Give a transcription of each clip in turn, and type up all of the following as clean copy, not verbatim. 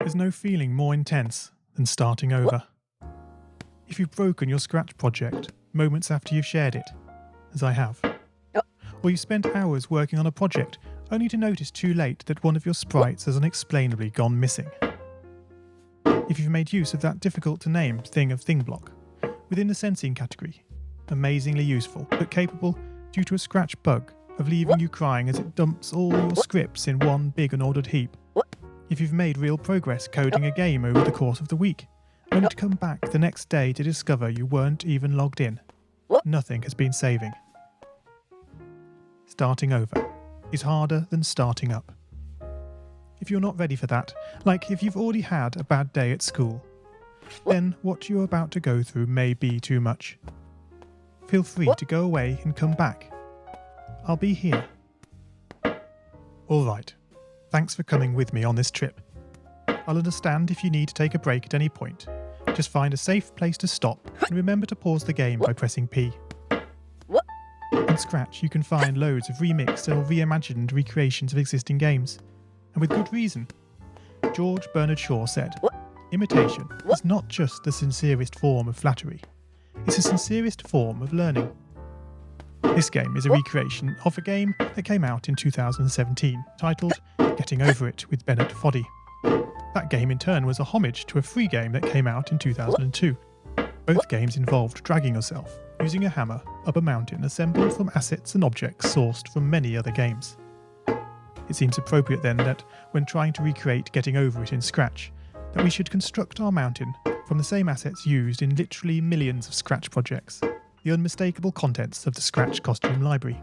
There's no feeling more intense than starting over. If you've broken your Scratch project moments after you've shared it, as I have, or you spent hours working on a project only to notice too late that one of your sprites has unexplainably gone missing. If you've made use of that difficult to name thing of thing block within the sensing category, amazingly useful but capable, due to a Scratch bug, of leaving you crying as it dumps all your scripts in one big unordered heap. If you've made real progress coding a game over the course of the week, only to come back the next day to discover you weren't even logged in, nothing has been saving. Starting over is harder than starting up. If you're not ready for that, like if you've already had a bad day at school, then what you're about to go through may be too much. Feel free to go away and come back. I'll be here. Alright, thanks for coming with me on this trip. I'll understand if you need to take a break at any point. Just find a safe place to stop and remember to pause the game by pressing P. In Scratch you can find loads of remixed or reimagined recreations of existing games, and with good reason. George Bernard Shaw said, "Imitation is not just the sincerest form of flattery, it's the sincerest form of learning." This game is a recreation of a game that came out in 2017, titled Getting Over It with Bennett Foddy. That game in turn was a homage to a free game that came out in 2002. Both games involved dragging yourself, using a hammer, up a mountain assembled from assets and objects sourced from many other games. It seems appropriate then that, when trying to recreate Getting Over It in Scratch, that we should construct our mountain from the same assets used in literally millions of Scratch projects, the unmistakable contents of the Scratch costume library.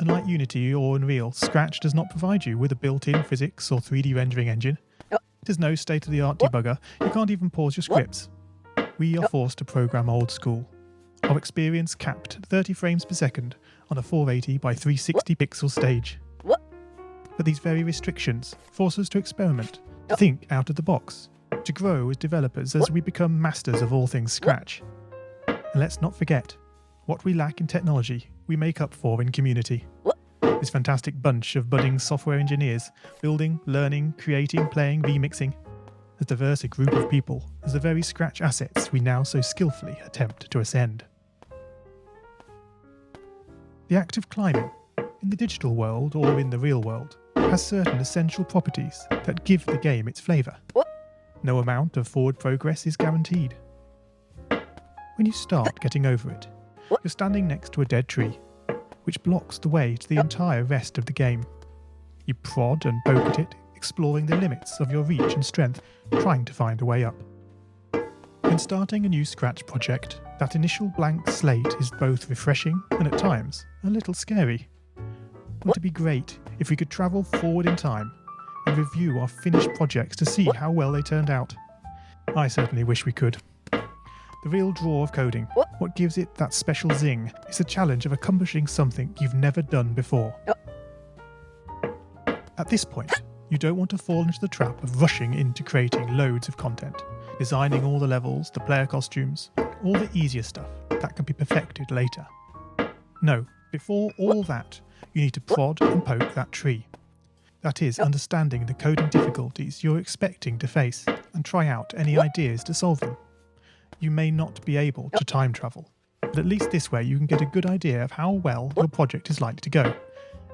Unlike Unity or Unreal, Scratch does not provide you with a built-in physics or 3D rendering engine. There's no state-of-the-art debugger, you can't even pause your scripts. We are forced to program old school. Our experience capped at 30 frames per second on a 480 by 360 pixel stage. But these very restrictions force us to experiment, to think out of the box, to grow as developers as we become masters of all things Scratch. And let's not forget, what we lack in technology, we make up for in community. This fantastic bunch of budding software engineers, building, learning, creating, playing, remixing, as diverse a group of people as the very Scratch assets we now so skillfully attempt to ascend. The act of climbing, in the digital world or in the real world, has certain essential properties that give the game its flavour. No amount of forward progress is guaranteed. When you start Getting Over It, you're standing next to a dead tree, which blocks the way to the entire rest of the game. You prod and poke at it, exploring the limits of your reach and strength, trying to find a way up. When starting a new Scratch project, that initial blank slate is both refreshing and at times a little scary. Wouldn't it be great if we could travel forward in time and review our finished projects to see how well they turned out? I certainly wish we could. The real draw of coding, what gives it that special zing, is the challenge of accomplishing something you've never done before. At this point, you don't want to fall into the trap of rushing into creating loads of content, designing all the levels, the player costumes, all the easier stuff that can be perfected later. No, before all that, you need to prod and poke that tree. That is, understanding the coding difficulties you're expecting to face and try out any ideas to solve them. You may not be able to time travel, but at least this way you can get a good idea of how well your project is likely to go,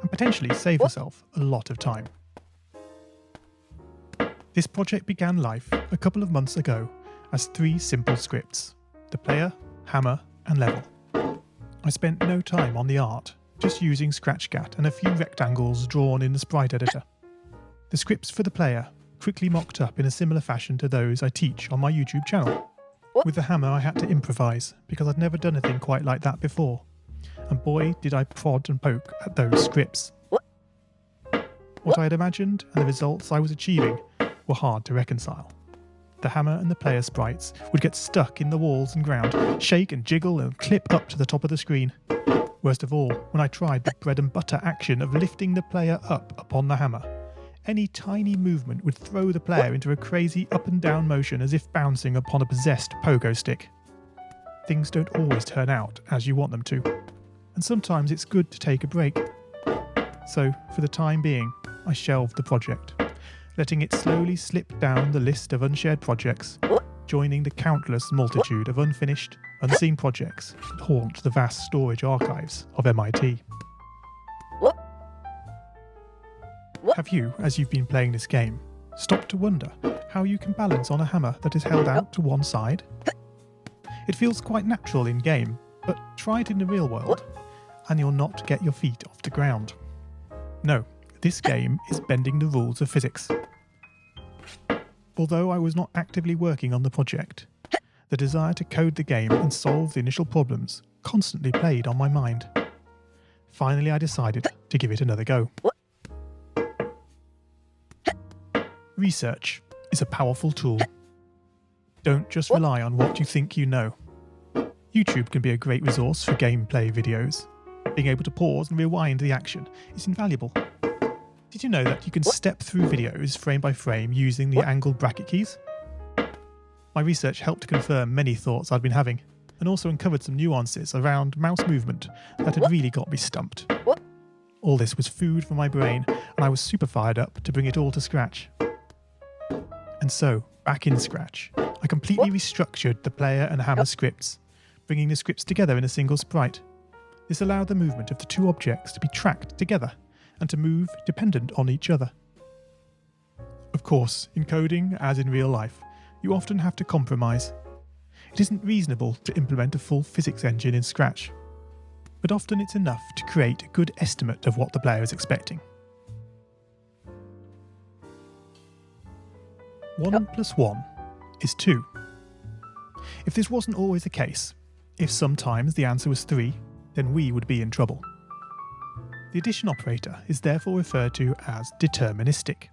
and potentially save yourself a lot of time. This project began life a couple of months ago as 3 simple scripts: the player, hammer, and level. I spent no time on the art, just using ScratchGAT and a few rectangles drawn in the sprite editor. The scripts for the player quickly mocked up in a similar fashion to those I teach on my YouTube channel. With the hammer I had to improvise because I'd never done anything quite like that before, and boy did I prod and poke at those scripts. What I had imagined and the results I was achieving were hard to reconcile. The hammer and the player sprites would get stuck in the walls and ground, shake and jiggle and clip up to the top of the screen. Worst of all, when I tried the bread and butter action of lifting the player up upon the hammer, any tiny movement would throw the player into a crazy up and down motion as if bouncing upon a possessed pogo stick. Things don't always turn out as you want them to, and sometimes it's good to take a break. So, for the time being, I shelved the project, letting it slowly slip down the list of unshared projects, joining the countless multitude of unfinished, unseen projects that haunt the vast storage archives of MIT. Have you, as you've been playing this game, stopped to wonder how you can balance on a hammer that is held out to one side? It feels quite natural in game, but try it in the real world, and you'll not get your feet off the ground. No, this game is bending the rules of physics. Although I was not actively working on the project, the desire to code the game and solve the initial problems constantly played on my mind. Finally, I decided to give it another go. Research is a powerful tool. Don't just rely on what you think you know. YouTube can be a great resource for gameplay videos. Being able to pause and rewind the action is invaluable. Did you know that you can step through videos frame by frame using the angled bracket keys? My research helped to confirm many thoughts I'd been having, and also uncovered some nuances around mouse movement that had really got me stumped. All this was food for my brain, and I was super fired up to bring it all to scratch. And so, back in Scratch, I completely restructured the player and hammer scripts, bringing the scripts together in a single sprite. This allowed the movement of the two objects to be tracked together and to move dependent on each other. Of course, in coding, as in real life, you often have to compromise. It isn't reasonable to implement a full physics engine in Scratch, but often it's enough to create a good estimate of what the player is expecting. 1 + 1 is 2. If this wasn't always the case, if sometimes the answer was 3, then we would be in trouble. The addition operator is therefore referred to as deterministic.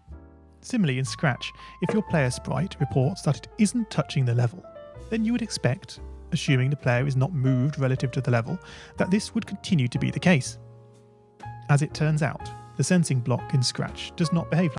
Similarly in Scratch, if your player sprite reports that it isn't touching the level, then you would expect, assuming the player is not moved relative to the level, that this would continue to be the case. As it turns out, the sensing block in Scratch does not behave